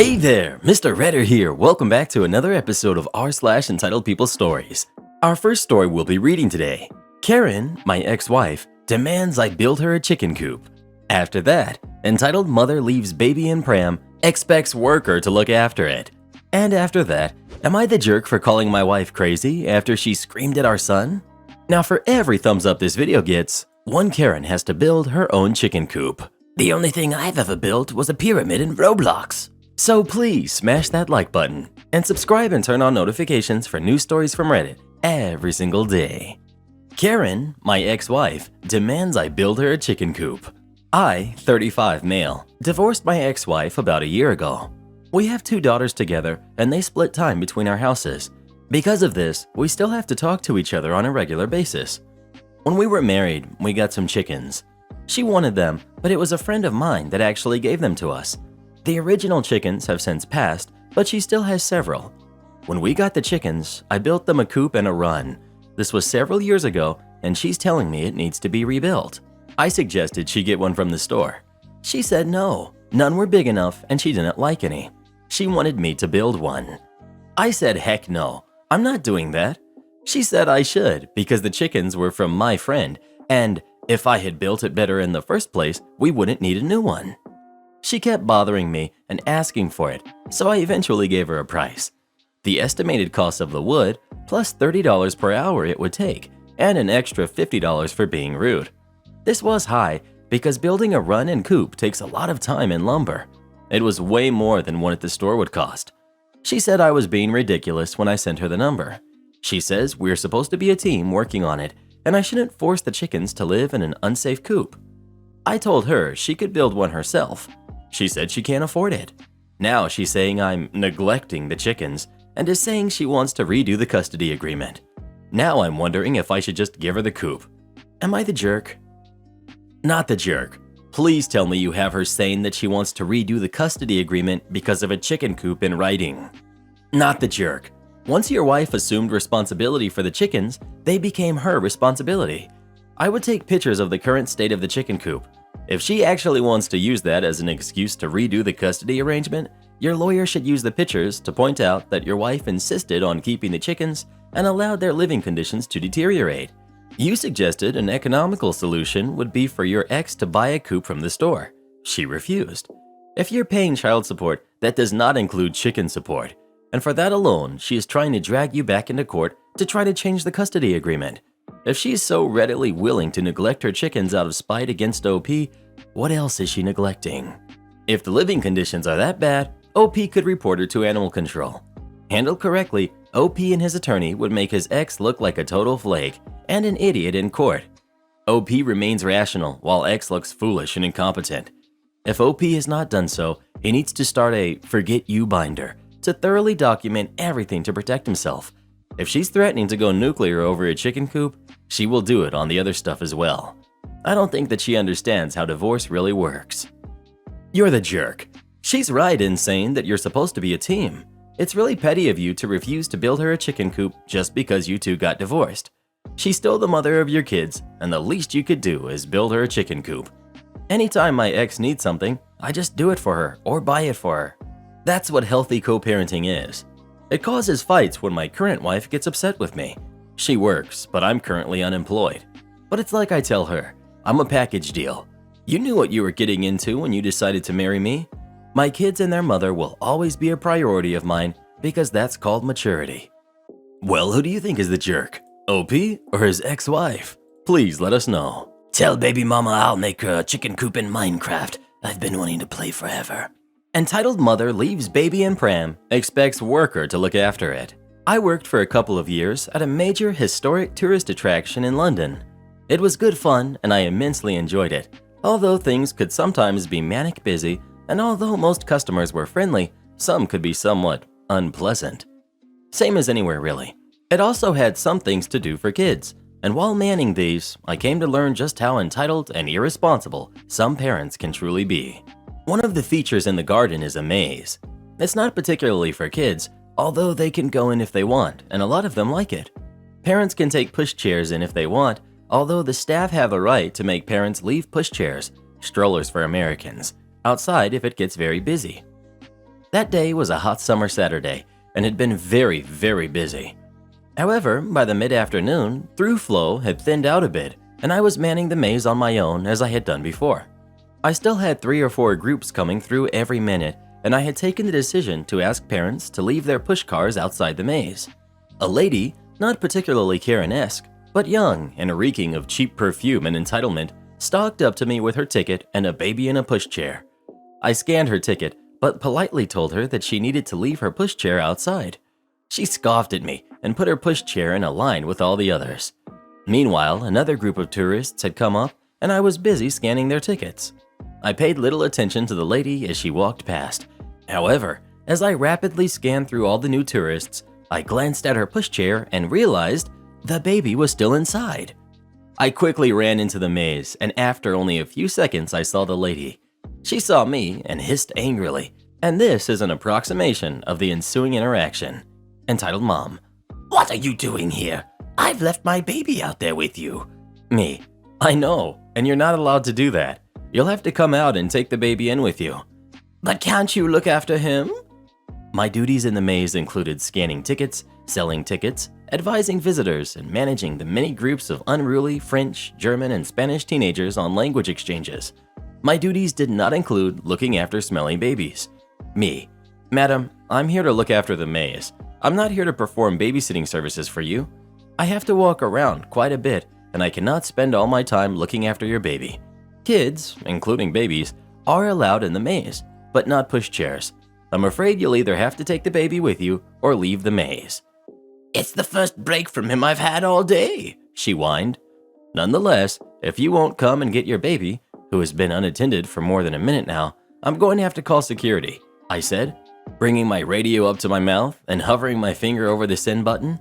Hey there, Mr. Redder here. Welcome back to another episode of r/entitled People Stories. Our first story we'll be reading today. Karen, my ex-wife, demands I build her a chicken coop. After that, entitled Mother Leaves Baby in Pram, Expects Worker to Look After It. And after that, am I the jerk for calling my wife crazy after she screamed at our son? Now for every thumbs up this video gets, one Karen has to build her own chicken coop. The only thing I've ever built was a pyramid in Roblox. So please smash that like button and subscribe and turn on notifications for new stories from Reddit every single day. Karen, my ex-wife, demands I build her a chicken coop. I, 35 male, divorced my ex-wife about a year ago. We have 2 daughters together and they split time between our houses. Because of this, we still have to talk to each other on a regular basis. When we were married, we got some chickens. She wanted them, but it was a friend of mine that actually gave them to us. The original chickens have since passed, but she still has several. When we got the chickens, I built them a coop and a run. This was several years ago, and she's telling me it needs to be rebuilt. I suggested she get one from the store. She said no, none were big enough and she didn't like any. She wanted me to build one. I said heck no, I'm not doing that. She said I should because the chickens were from my friend, and if I had built it better in the first place, we wouldn't need a new one. She kept bothering me and asking for it, so I eventually gave her a price. The estimated cost of the wood, plus $30 per hour it would take, and an extra $50 for being rude. This was high because building a run and coop takes a lot of time and lumber. It was way more than what at the store would cost. She said I was being ridiculous when I sent her the number. She says we're supposed to be a team working on it, and I shouldn't force the chickens to live in an unsafe coop. I told her she could build one herself. She said she can't afford it. Now she's saying I'm neglecting the chickens and is saying she wants to redo the custody agreement. Now I'm wondering if I should just give her the coop. Am I the jerk? Not the jerk. Please tell me you have her saying that she wants to redo the custody agreement because of a chicken coop in writing. Not the jerk. Once your wife assumed responsibility for the chickens, they became her responsibility. I would take pictures of the current state of the chicken coop. If she actually wants to use that as an excuse to redo the custody arrangement, your lawyer should use the pictures to point out that your wife insisted on keeping the chickens and allowed their living conditions to deteriorate. You suggested an economical solution would be for your ex to buy a coop from the store. She refused. If you're paying child support, that does not include chicken support. And for that alone, she is trying to drag you back into court to try to change the custody agreement. If she's so readily willing to neglect her chickens out of spite against OP, what else is she neglecting? If the living conditions are that bad, OP could report her to animal control. Handled correctly, OP and his attorney would make his ex look like a total flake and an idiot in court. OP remains rational while X looks foolish and incompetent. If OP has not done so, he needs to start a forget you binder to thoroughly document everything to protect himself. If she's threatening to go nuclear over a chicken coop, she will do it on the other stuff as well. I don't think that she understands how divorce really works. You're the jerk. She's right in saying that you're supposed to be a team. It's really petty of you to refuse to build her a chicken coop just because you two got divorced. She's still the mother of your kids, and the least you could do is build her a chicken coop. Anytime my ex needs something, I just do it for her or buy it for her. That's what healthy co-parenting is. It causes fights when my current wife gets upset with me. She works, but I'm currently unemployed. But it's like I tell her, I'm a package deal. You knew what you were getting into when you decided to marry me. My kids and their mother will always be a priority of mine because that's called maturity. Well, who do you think is the jerk? OP or his ex-wife? Please let us know. Tell baby mama I'll make her a chicken coop in Minecraft. I've been wanting to play forever. Entitled Mother Leaves Baby in Pram, Expects Worker to Look After It. I worked for a couple of years at a major historic tourist attraction in London. It was good fun and I immensely enjoyed it, although things could sometimes be manic busy, and although most customers were friendly, some could be somewhat unpleasant. Same as anywhere really. It also had some things to do for kids, and while manning these, I came to learn just how entitled and irresponsible some parents can truly be. One of the features in the garden is a maze. It's not particularly for kids, although they can go in if they want, and a lot of them like it. Parents can take pushchairs in if they want, although the staff have a right to make parents leave pushchairs, strollers for Americans, outside if it gets very busy. That day was a hot summer Saturday and had been very, very busy. However, by the mid-afternoon, through flow had thinned out a bit and I was manning the maze on my own as I had done before. I still had 3 or 4 groups coming through every minute and I had taken the decision to ask parents to leave their push cars outside the maze. A lady, not particularly Karen-esque, but young and reeking of cheap perfume and entitlement, stalked up to me with her ticket and a baby in a pushchair. I scanned her ticket, but politely told her that she needed to leave her pushchair outside. She scoffed at me and put her pushchair in a line with all the others. Meanwhile, another group of tourists had come up and I was busy scanning their tickets. I paid little attention to the lady as she walked past. However, as I rapidly scanned through all the new tourists, I glanced at her pushchair and realized the baby was still inside. I quickly ran into the maze, and after only a few seconds I saw the lady. She saw me and hissed angrily, and this is an approximation of the ensuing interaction. Entitled Mom. What are you doing here? I've left my baby out there with you. Me. I know, and you're not allowed to do that. You'll have to come out and take the baby in with you. But can't you look after him? My duties in the maze included scanning tickets, selling tickets, advising visitors, and managing the many groups of unruly French, German, and Spanish teenagers on language exchanges. My duties did not include looking after smelly babies. Me. Madam, I'm here to look after the maze. I'm not here to perform babysitting services for you. I have to walk around quite a bit, and I cannot spend all my time looking after your baby. Kids, including babies, are allowed in the maze, but not pushchairs. I'm afraid you'll either have to take the baby with you or leave the maze. It's the first break from him I've had all day, she whined. Nonetheless, if you won't come and get your baby, who has been unattended for more than a minute now, I'm going to have to call security, I said, bringing my radio up to my mouth and hovering my finger over the send button.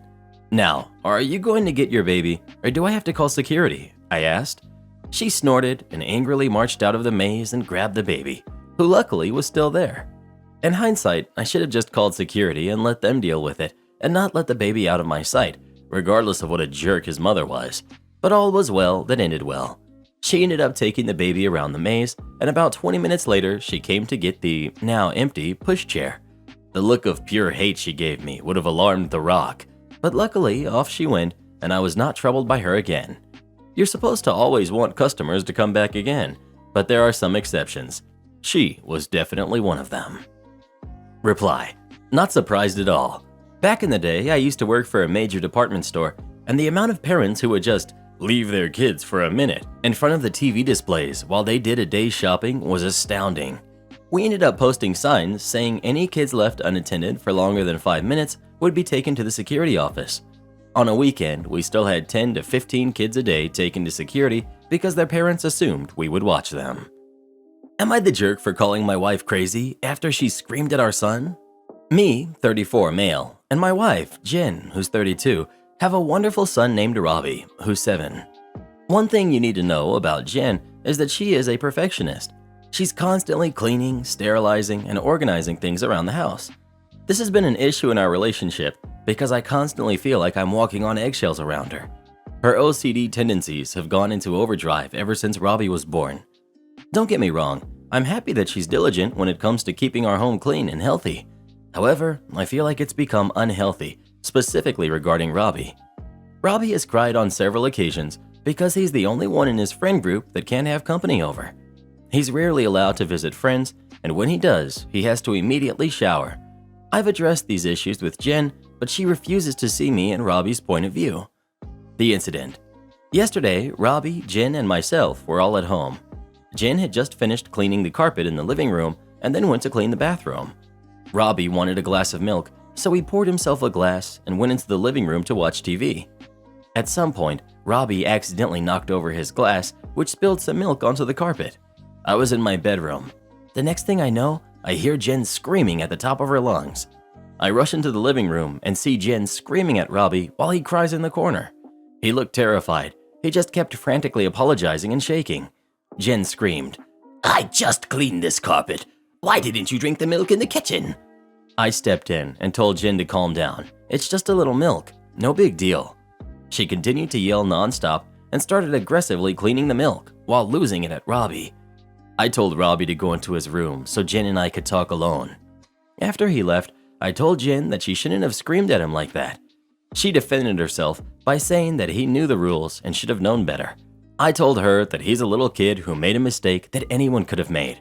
Now, are you going to get your baby, or do I have to call security? I asked. She snorted and angrily marched out of the maze and grabbed the baby, who luckily was still there. In hindsight, I should have just called security and let them deal with it, and not let the baby out of my sight, regardless of what a jerk his mother was. But all was well that ended well. She ended up taking the baby around the maze, and about 20 minutes later, she came to get the, now empty, pushchair. The look of pure hate she gave me would have alarmed The Rock, but luckily off she went, and I was not troubled by her again. You're supposed to always want customers to come back again, but there are some exceptions. She was definitely one of them. Reply. Not surprised at all. Back in the day, I used to work for a major department store, and the amount of parents who would just leave their kids for a minute in front of the TV displays while they did a day's shopping was astounding. We ended up posting signs saying any kids left unattended for longer than 5 minutes would be taken to the security office. On a weekend, we still had 10 to 15 kids a day taken to security because their parents assumed we would watch them. Am I the jerk for calling my wife crazy after she screamed at our son? Me, 34 male, and my wife, Jen, who's 32, have a wonderful son named Robbie, who's 7. One thing you need to know about Jen is that she is a perfectionist. She's constantly cleaning, sterilizing, and organizing things around the house. This has been an issue in our relationship because I constantly feel like I'm walking on eggshells around her. Her OCD tendencies have gone into overdrive ever since Robbie was born. Don't get me wrong, I'm happy that she's diligent when it comes to keeping our home clean and healthy. However, I feel like it's become unhealthy, specifically regarding Robbie. Robbie has cried on several occasions because he's the only one in his friend group that can't have company over. He's rarely allowed to visit friends, and when he does, he has to immediately shower. I've addressed these issues with Jen, but she refuses to see me and Robbie's point of view. The incident. Yesterday, Robbie, Jen, and myself were all at home. Jen had just finished cleaning the carpet in the living room and then went to clean the bathroom. Robbie wanted a glass of milk, so he poured himself a glass and went into the living room to watch TV. At some point, Robbie accidentally knocked over his glass, which spilled some milk onto the carpet. I was in my bedroom. The next thing I know, I hear Jen screaming at the top of her lungs. I rush into the living room and see Jen screaming at Robbie while he cries in the corner. He looked terrified. He just kept frantically apologizing and shaking. Jen screamed, "I just cleaned this carpet. Why didn't you drink the milk in the kitchen?" I stepped in and told Jen to calm down. It's just a little milk. No big deal. She continued to yell nonstop and started aggressively cleaning the milk while losing it at Robbie. I told Robbie to go into his room so Jen and I could talk alone. After he left, I told Jen that she shouldn't have screamed at him like that. She defended herself by saying that he knew the rules and should have known better. I told her that he's a little kid who made a mistake that anyone could have made.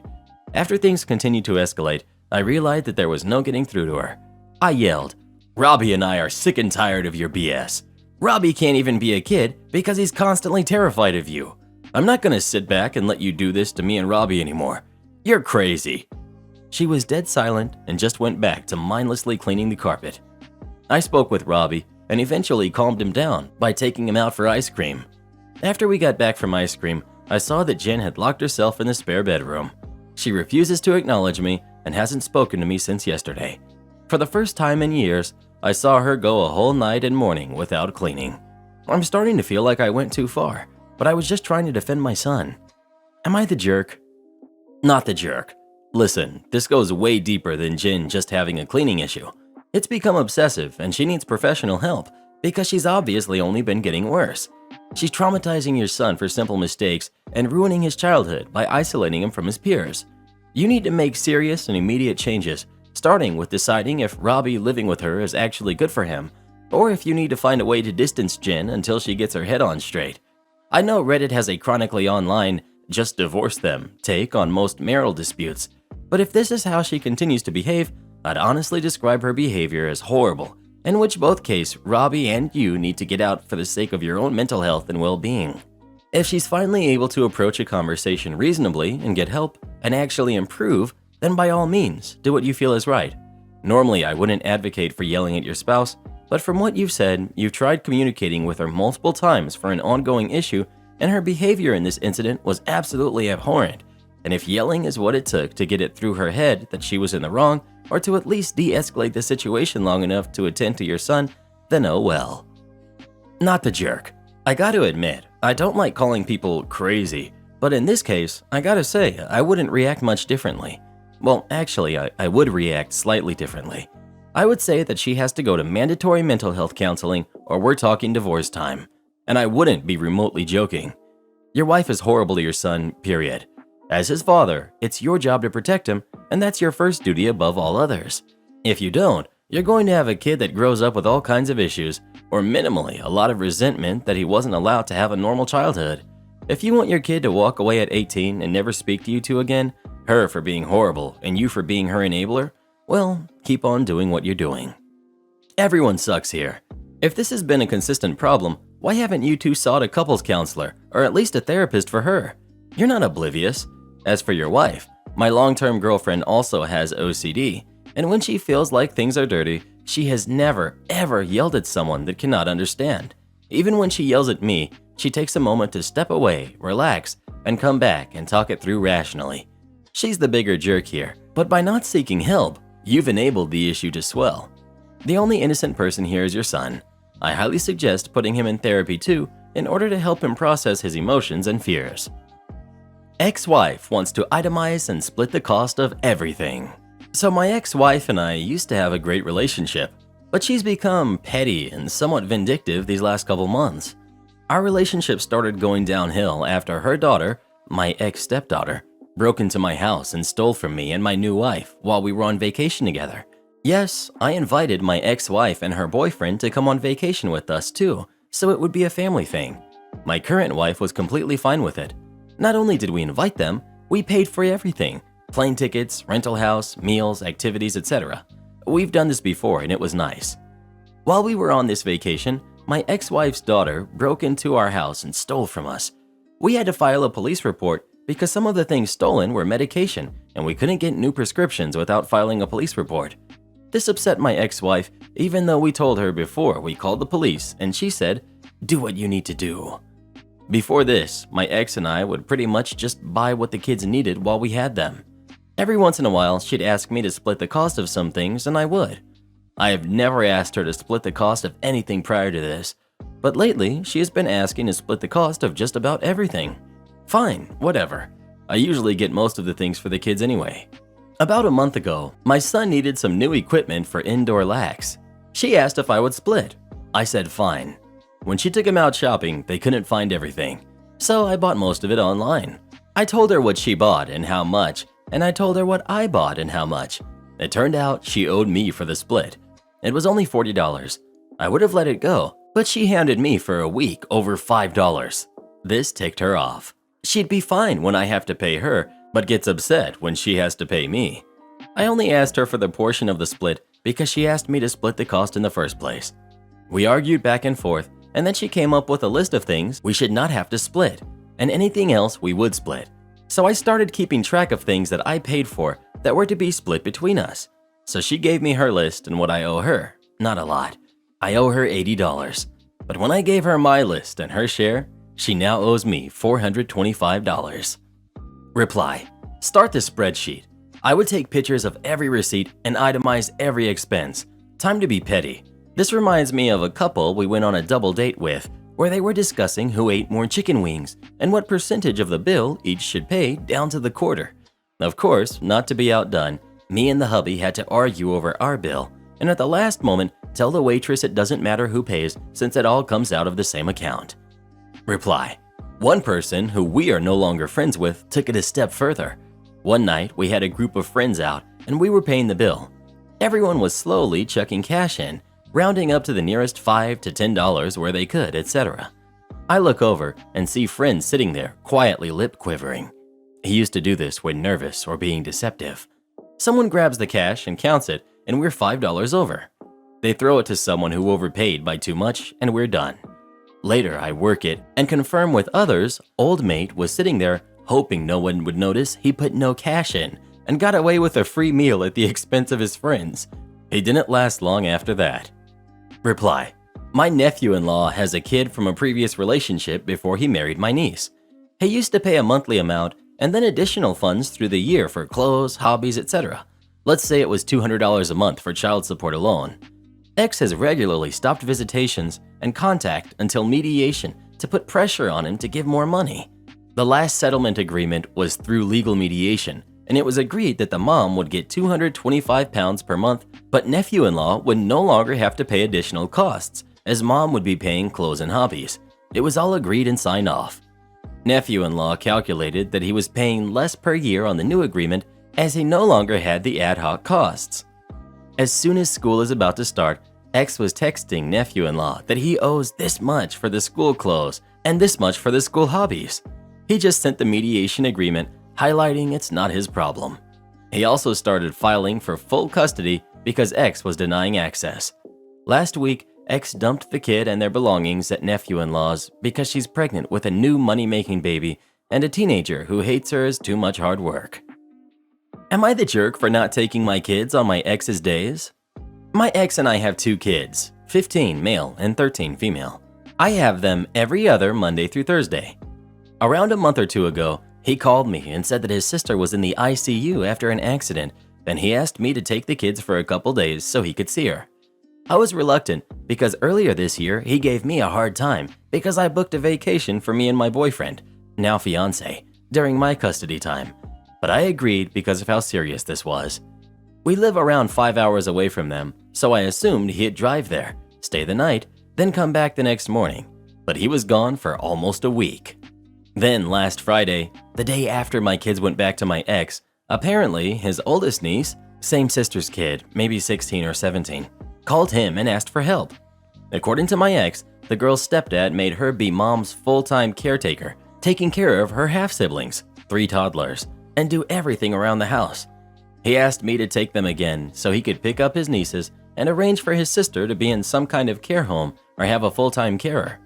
After things continued to escalate, I realized that there was no getting through to her. I yelled, "Robbie and I are sick and tired of your BS. Robbie can't even be a kid because he's constantly terrified of you. I'm not gonna sit back and let you do this to me and Robbie anymore. You're crazy." She was dead silent and just went back to mindlessly cleaning the carpet. I spoke with Robbie and eventually calmed him down by taking him out for ice cream. After we got back from ice cream, I saw that Jen had locked herself in the spare bedroom. She refuses to acknowledge me and hasn't spoken to me since yesterday. For the first time in years, I saw her go a whole night and morning without cleaning. I'm starting to feel like I went too far, but I was just trying to defend my son. Am I the jerk? Not the jerk. Listen, this goes way deeper than Jen just having a cleaning issue. It's become obsessive and she needs professional help because she's obviously only been getting worse. She's traumatizing your son for simple mistakes and ruining his childhood by isolating him from his peers. You need to make serious and immediate changes, starting with deciding if Robbie living with her is actually good for him, or if you need to find a way to distance Jen until she gets her head on straight. I know Reddit has a chronically online "just divorce them" take on most marital disputes, but if this is how she continues to behave, I'd honestly describe her behavior as horrible, in which both case Robbie and you need to get out for the sake of your own mental health and well-being. If she's finally able to approach a conversation reasonably and get help and actually improve, then by all means, do what you feel is right. Normally, I wouldn't advocate for yelling at your spouse, but from what you've said, you've tried communicating with her multiple times for an ongoing issue, and her behavior in this incident was absolutely abhorrent. And if yelling is what it took to get it through her head that she was in the wrong, or to at least de-escalate the situation long enough to attend to your son, then oh well. Not the jerk. I gotta admit, I don't like calling people crazy, but in this case, I gotta say, I wouldn't react much differently. Well, actually, I would react slightly differently. I would say that she has to go to mandatory mental health counseling or we're talking divorce time. And I wouldn't be remotely joking. Your wife is horrible to your son, period. As his father, it's your job to protect him, and that's your first duty above all others. If you don't, you're going to have a kid that grows up with all kinds of issues, or minimally a lot of resentment that he wasn't allowed to have a normal childhood. If you want your kid to walk away at 18 and never speak to you two again, her for being horrible and you for being her enabler, well, keep on doing what you're doing. Everyone sucks here. If this has been a consistent problem, why haven't you two sought a couples counselor, or at least a therapist for her? You're not oblivious. As for your wife, my long-term girlfriend also has OCD, and when she feels like things are dirty, she has never, ever yelled at someone that cannot understand. Even when she yells at me, she takes a moment to step away, relax, and come back and talk it through rationally. She's the bigger jerk here, but by not seeking help, you've enabled the issue to swell. The only innocent person here is your son. I highly suggest putting him in therapy too, in order to help him process his emotions and fears. Ex-wife wants to itemize and split the cost of everything. So my ex-wife and I used to have a great relationship, but she's become petty and somewhat vindictive these last couple months. Our relationship started going downhill after her daughter, my ex-stepdaughter, broke into my house and stole from me and my new wife while we were on vacation together. Yes, I invited my ex-wife and her boyfriend to come on vacation with us too, so it would be a family thing. My current wife was completely fine with it. Not only did we invite them, we paid for everything: plane tickets, rental house, meals, activities, etc. We've done this before and it was nice. While we were on this vacation, my ex-wife's daughter broke into our house and stole from us. We had to file a police report because some of the things stolen were medication and we couldn't get new prescriptions without filing a police report. This upset my ex-wife, even though we told her before we called the police and she said, "Do what you need to do." Before this, my ex and I would pretty much just buy what the kids needed while we had them. Every once in a while, she'd ask me to split the cost of some things and I would. I have never asked her to split the cost of anything prior to this, but lately she has been asking to split the cost of just about everything. Fine, whatever. I usually get most of the things for the kids anyway. About a month ago, my son needed some new equipment for indoor lax. She asked if I would split. I said fine. When she took him out shopping, they couldn't find everything, so I bought most of it online. I told her what she bought and how much, and I told her what I bought and how much. It turned out she owed me for the split. It was only $40. I would have let it go, but she hounded me for a week over $5. This ticked her off. She'd be fine when I have to pay her, but gets upset when she has to pay me. I only asked her for the portion of the split because she asked me to split the cost in the first place. We argued back and forth, and then she came up with a list of things we should not have to split, and anything else we would split. So I started keeping track of things that I paid for that were to be split between us. So she gave me her list and what I owe her. Not a lot. I owe her $80. But when I gave her my list and her share, she now owes me $425. Reply: start the spreadsheet. I would take pictures of every receipt and itemize every expense. Time to be petty. This reminds me of a couple we went on a double date with, where they were discussing who ate more chicken wings and what percentage of the bill each should pay down to the quarter. Of course, not to be outdone, me and the hubby had to argue over our bill, and at the last moment, tell the waitress it doesn't matter who pays since it all comes out of the same account. Reply: one person who we are no longer friends with took it a step further. One night, we had a group of friends out and we were paying the bill. Everyone was slowly chucking cash in, rounding up to the nearest $5 to $10 where they could, etc. I look over and see friends sitting there, quietly lip quivering. He used to do this when nervous or being deceptive. Someone grabs the cash and counts it, and we're $5 over. They throw it to someone who overpaid by too much, and we're done. Later, I work it and confirm with others, old mate was sitting there hoping no one would notice he put no cash in and got away with a free meal at the expense of his friends. He didn't last long after that. Reply: my nephew-in-law has a kid from a previous relationship before he married my niece. He used to pay a monthly amount and then additional funds through the year for clothes, hobbies, etc. Let's say it was $200 a month for child support alone. X has regularly stopped visitations and contact until mediation to put pressure on him to give more money. The last settlement agreement was through legal mediation, and it was agreed that the mom would get £225 per month, but nephew-in-law would no longer have to pay additional costs, as mom would be paying clothes and hobbies. It was all agreed and signed off. Nephew-in-law calculated that he was paying less per year on the new agreement as he no longer had the ad hoc costs. As soon as school is about to start, X was texting nephew-in-law that he owes this much for the school clothes and this much for the school hobbies. He just sent the mediation agreement, highlighting it's not his problem. He also started filing for full custody because X was denying access. Last week, X dumped the kid and their belongings at nephew-in-law's because she's pregnant with a new money-making baby and a teenager who hates her as too much hard work. Am I the jerk for not taking my kids on my ex's days? My ex and I have 2 kids, 15 male and 13 female. I have them every other Monday through Thursday. Around a month or 2 ago, he called me and said that his sister was in the ICU after an accident, and he asked me to take the kids for a couple days so he could see her. I was reluctant because earlier this year he gave me a hard time because I booked a vacation for me and my boyfriend, now fiance, during my custody time. But I agreed because of how serious this was. We live around 5 hours away from them, so I assumed he'd drive there, stay the night, then come back the next morning. But he was gone for almost a week. Then last Friday, the day after my kids went back to my ex, apparently his oldest niece, same sister's kid, maybe 16 or 17, called him and asked for help. According to my ex, the girl's stepdad made her be mom's full-time caretaker, taking care of her half-siblings, 3 toddlers, and do everything around the house. He asked me to take them again so he could pick up his nieces and arrange for his sister to be in some kind of care home or have a full-time carer.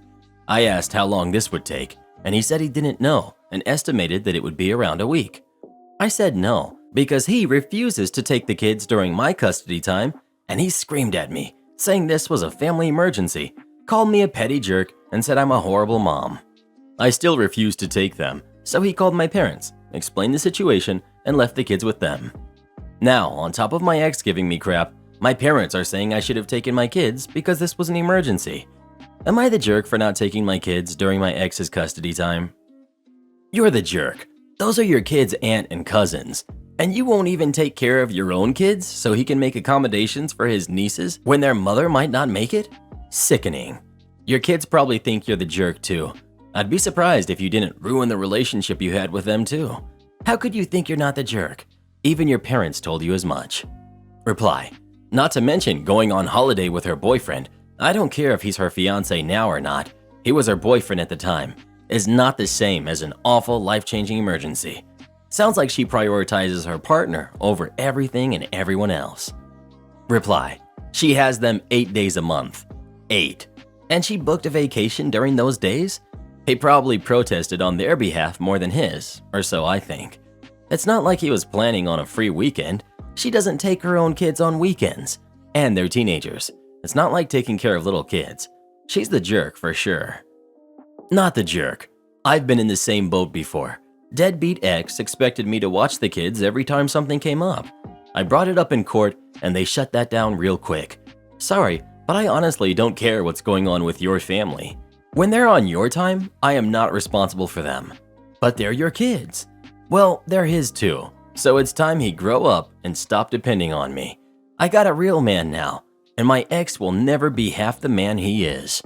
I asked how long this would take, and he said he didn't know and estimated that it would be around a week. I said no, because he refuses to take the kids during my custody time, and he screamed at me, saying this was a family emergency, called me a petty jerk, and said I'm a horrible mom. I still refused to take them, so he called my parents, explained the situation, and left the kids with them. Now, on top of my ex giving me crap, my parents are saying I should have taken my kids because this was an emergency. Am I the jerk for not taking my kids during my ex's custody time? You're the jerk. Those are your kids' aunt and cousins. And you won't even take care of your own kids so he can make accommodations for his nieces when their mother might not make it? Sickening. Your kids probably think you're the jerk too. I'd be surprised if you didn't ruin the relationship you had with them too. How could you think you're not the jerk? Even your parents told you as much. Reply. Not to mention going on holiday with her boyfriend. I don't care if he's her fiance now or not. He was her boyfriend at the time. Is not the same as an awful life-changing emergency. Sounds like she prioritizes her partner over everything and everyone else. Reply. She has them 8 days a month. 8. And she booked a vacation during those days? He probably protested on their behalf more than his, or so I think. It's not like he was planning on a free weekend. She doesn't take her own kids on weekends. And they're teenagers. It's not like taking care of little kids. She's the jerk for sure. Not the jerk. I've been in the same boat before. Deadbeat ex expected me to watch the kids every time something came up. I brought it up in court and they shut that down real quick. Sorry, but I honestly don't care what's going on with your family. When they're on your time, I am not responsible for them. But they're your kids. Well, they're his too. So it's time he grow up and stop depending on me. I got a real man now, and my ex will never be half the man he is.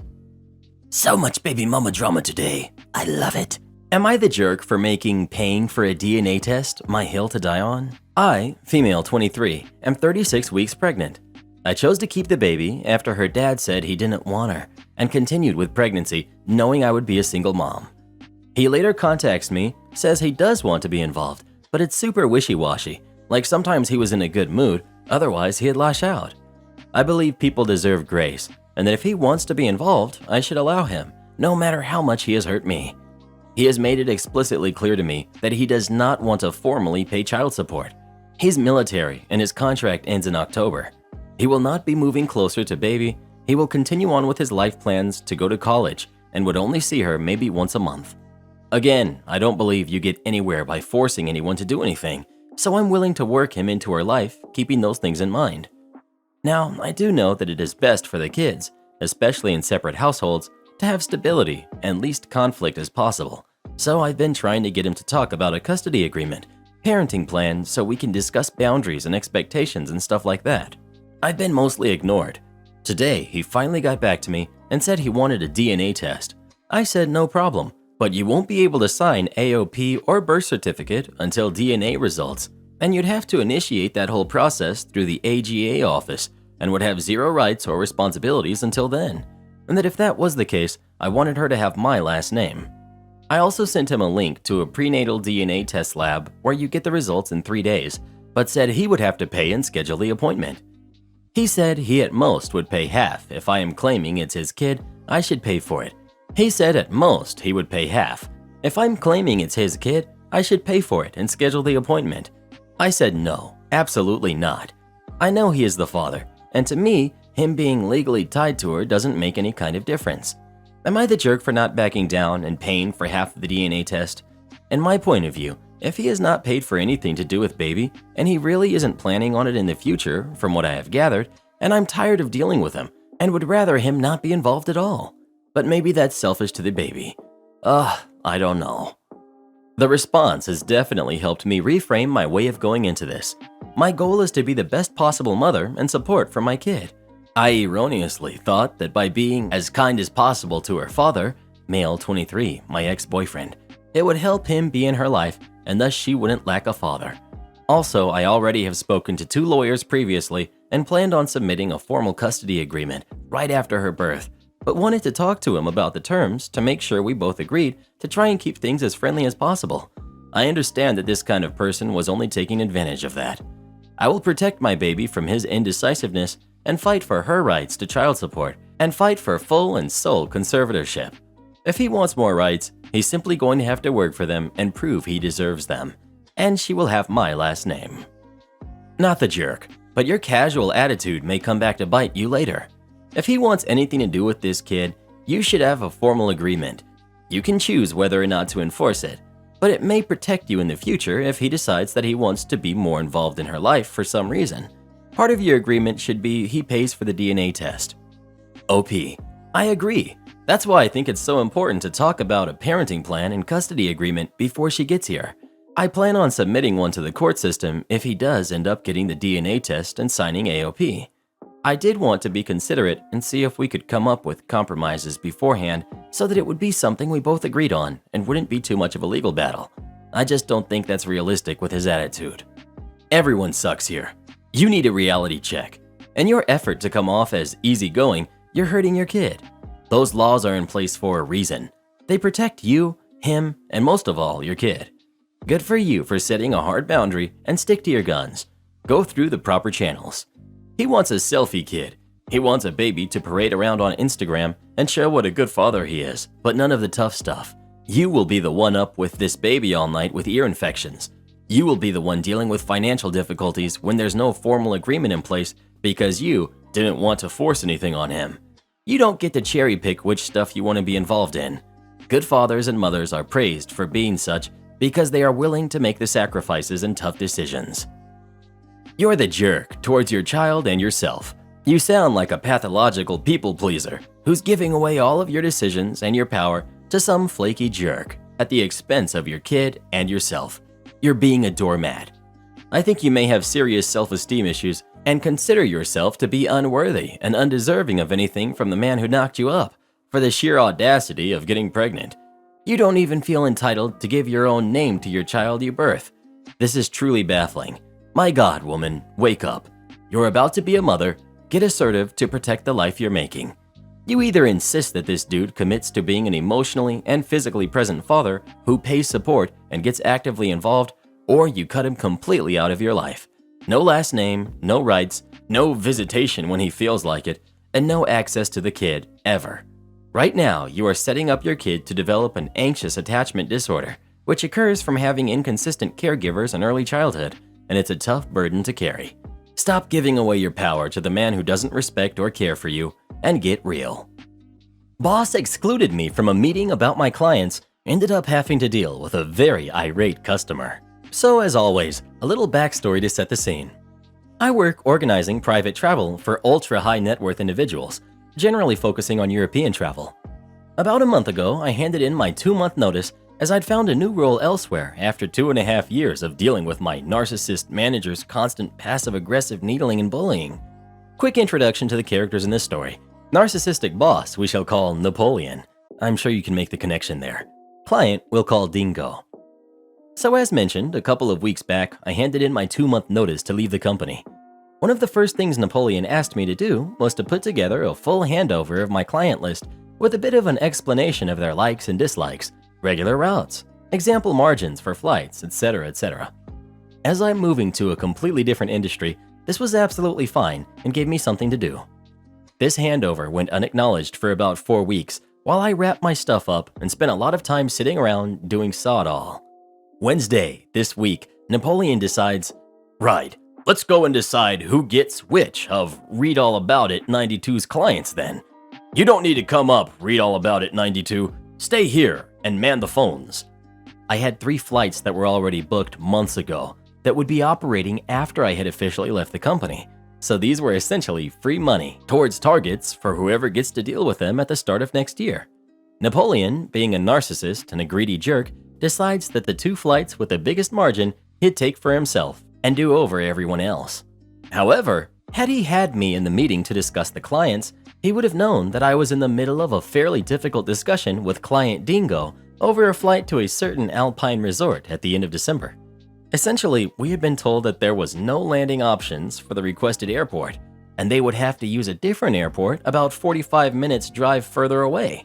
So much baby mama drama today. I love it. Am I the jerk for making paying for a DNA test my hill to die on? I, female 23, am 36 weeks pregnant. I chose to keep the baby after her dad said he didn't want her and continued with pregnancy knowing I would be a single mom. He later contacts me, says he does want to be involved, but it's super wishy-washy, like sometimes he was in a good mood, otherwise he'd lash out. I believe people deserve grace, and that if he wants to be involved, I should allow him, no matter how much he has hurt me. He has made it explicitly clear to me that he does not want to formally pay child support. He's military and his contract ends in October. He will not be moving closer to baby. He will continue on with his life plans to go to college and would only see her maybe once a month. Again, I don't believe you get anywhere by forcing anyone to do anything, so I'm willing to work him into her life, keeping those things in mind. Now, I do know that it is best for the kids, especially in separate households, to have stability and least conflict as possible. So I've been trying to get him to talk about a custody agreement, parenting plan so we can discuss boundaries and expectations and stuff like that. I've been mostly ignored. Today, he finally got back to me and said he wanted a DNA test. I said no problem, but you won't be able to sign AOP or birth certificate until DNA results, and you'd have to initiate that whole process through the AGA office and would have zero rights or responsibilities until then. And that if that was the case, I wanted her to have my last name. I also sent him a link to a prenatal DNA test lab where you get the results in 3 days, but said he would have to pay and schedule the appointment. He said he at most would pay half. If I am claiming it's his kid, I should pay for it. He said at most he would pay half. If I'm claiming it's his kid, I should pay for it and schedule the appointment. I said no, absolutely not. I know he is the father, and to me, him being legally tied to her doesn't make any kind of difference. Am I the jerk for not backing down and paying for half of the DNA test? In my point of view, if he has not paid for anything to do with baby, and he really isn't planning on it in the future, from what I have gathered, and I'm tired of dealing with him, and would rather him not be involved at all. But maybe that's selfish to the baby. I don't know. The response has definitely helped me reframe my way of going into this. My goal is to be the best possible mother and support for my kid. I erroneously thought that by being as kind as possible to her father, male 23, my ex-boyfriend, it would help him be in her life and thus she wouldn't lack a father. Also, I already have spoken to 2 lawyers previously and planned on submitting a formal custody agreement right after her birth, but wanted to talk to him about the terms to make sure we both agreed to try and keep things as friendly as possible. I understand that this kind of person was only taking advantage of that. I will protect my baby from his indecisiveness and fight for her rights to child support and fight for full and sole conservatorship. If he wants more rights, he's simply going to have to work for them and prove he deserves them. And she will have my last name. Not the jerk, but your casual attitude may come back to bite you later. If he wants anything to do with this kid, you should have a formal agreement. You can choose whether or not to enforce it, but it may protect you in the future if he decides that he wants to be more involved in her life for some reason. Part of your agreement should be he pays for the DNA test. OP. I agree. That's why I think it's so important to talk about a parenting plan and custody agreement before she gets here. I plan on submitting one to the court system if he does end up getting the DNA test and signing AOP. I did want to be considerate and see if we could come up with compromises beforehand so that it would be something we both agreed on and wouldn't be too much of a legal battle. I just don't think that's realistic with his attitude. Everyone sucks here. You need a reality check. In your effort to come off as easygoing, you're hurting your kid. Those laws are in place for a reason. They protect you, him, and most of all, your kid. Good for you for setting a hard boundary and stick to your guns. Go through the proper channels. He wants a selfie kid. He wants a baby to parade around on Instagram and show what a good father he is, but none of the tough stuff. You will be the one up with this baby all night with ear infections. You will be the one dealing with financial difficulties when there's no formal agreement in place because you didn't want to force anything on him. You don't get to cherry pick which stuff you want to be involved in. Good fathers and mothers are praised for being such because they are willing to make the sacrifices and tough decisions. You're the jerk towards your child and yourself. You sound like a pathological people pleaser who's giving away all of your decisions and your power to some flaky jerk at the expense of your kid and yourself. You're being a doormat. I think you may have serious self-esteem issues and consider yourself to be unworthy and undeserving of anything from the man who knocked you up for the sheer audacity of getting pregnant. You don't even feel entitled to give your own name to your child you birth. This is truly baffling. My God, woman, wake up. You're about to be a mother. Get assertive to protect the life you're making. You either insist that this dude commits to being an emotionally and physically present father who pays support and gets actively involved, or you cut him completely out of your life. No last name, no rights, no visitation when he feels like it, and no access to the kid, ever. Right now, you are setting up your kid to develop an anxious attachment disorder, which occurs from having inconsistent caregivers in early childhood, and it's a tough burden to carry. Stop giving away your power to the man who doesn't respect or care for you, and get real. Boss excluded me from a meeting about my clients, ended up having to deal with a very irate customer. So as always, a little backstory to set the scene. I work organizing private travel for ultra-high net worth individuals, generally focusing on European travel. About a month ago, I handed in my 2-month notice as I'd found a new role elsewhere after 2.5 years of dealing with my narcissist manager's constant passive-aggressive needling and bullying. Quick introduction to the characters in this story. Narcissistic boss we shall call Napoleon. I'm sure you can make the connection there. Client we'll call Dingo. So as mentioned, a couple of weeks back, I handed in my 2-month notice to leave the company. One of the first things Napoleon asked me to do was to put together a full handover of my client list with a bit of an explanation of their likes and dislikes, regular routes, example margins for flights, etc., etc. As I'm moving to a completely different industry, this was absolutely fine and gave me something to do. This handover went unacknowledged for about 4 weeks while I wrapped my stuff up and spent a lot of time sitting around doing sod all. Wednesday, this week, Napoleon decides, right, let's go and decide who gets which of Read All About It 92's clients then. You don't need to come up, Read All About It 92. Stay here and man the phones. I had 3 flights that were already booked months ago that would be operating after I had officially left the company. So these were essentially free money towards targets for whoever gets to deal with them at the start of next year. Napoleon, being a narcissist and a greedy jerk, decides that the 2 flights with the biggest margin he'd take for himself and do over everyone else. However, had he had me in the meeting to discuss the clients, he would have known that I was in the middle of a fairly difficult discussion with client Dingo over a flight to a certain alpine resort at the end of December. Essentially, we had been told that there was no landing options for the requested airport, and they would have to use a different airport about 45 minutes drive further away.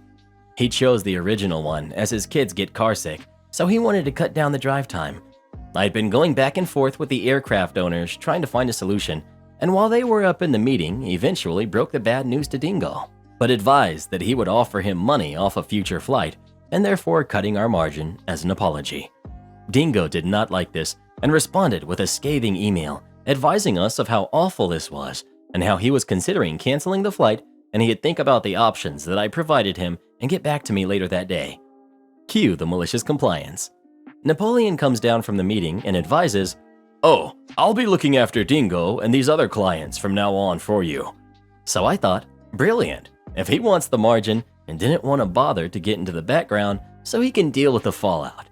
He chose the original one as his kids get carsick, so he wanted to cut down the drive time. I'd been going back and forth with the aircraft owners trying to find a solution, and while they were up in the meeting, eventually broke the bad news to Dingo, but advised that he would offer him money off a future flight, and therefore cutting our margin as an apology. Dingo did not like this and responded with a scathing email advising us of how awful this was and how he was considering canceling the flight and he'd think about the options that I provided him and get back to me later that day. Cue the malicious compliance. Napoleon comes down from the meeting and advises, "Oh, I'll be looking after Dingo and these other clients from now on for you." So I thought, brilliant. If he wants the margin and didn't want to bother to get into the background so he can deal with the fallout.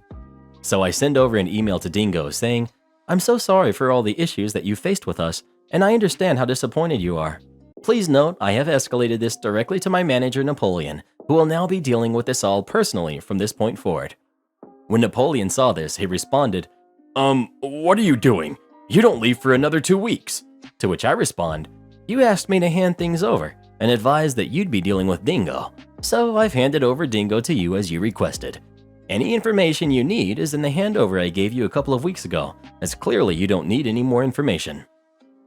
So I send over an email to Dingo saying, "I'm so sorry for all the issues that you faced with us, and I understand how disappointed you are. Please note I have escalated this directly to my manager Napoleon, who will now be dealing with this all personally from this point forward." When Napoleon saw this, he responded, What are you doing? You don't leave for another 2 weeks. To which I respond, you asked me to hand things over and advised that you'd be dealing with Dingo, so I've handed over Dingo to you as you requested. Any information you need is in the handover I gave you a couple of weeks ago, as clearly you don't need any more information.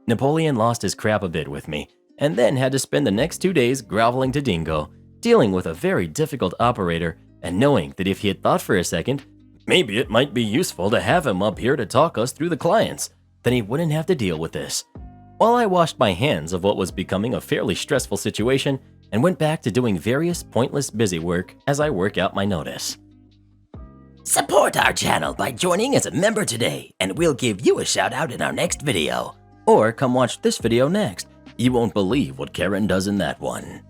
Napoleon lost his crap a bit with me, and then had to spend the next 2 days groveling to Dingo, dealing with a very difficult operator and knowing that if he had thought for a second, maybe it might be useful to have him up here to talk us through the clients, then he wouldn't have to deal with this. While I washed my hands of what was becoming a fairly stressful situation and went back to doing various pointless busy work as I work out my notice. Support our channel by joining as a member today, and we'll give you a shout out in our next video. Or come watch this video next. You won't believe what Karen does in that one.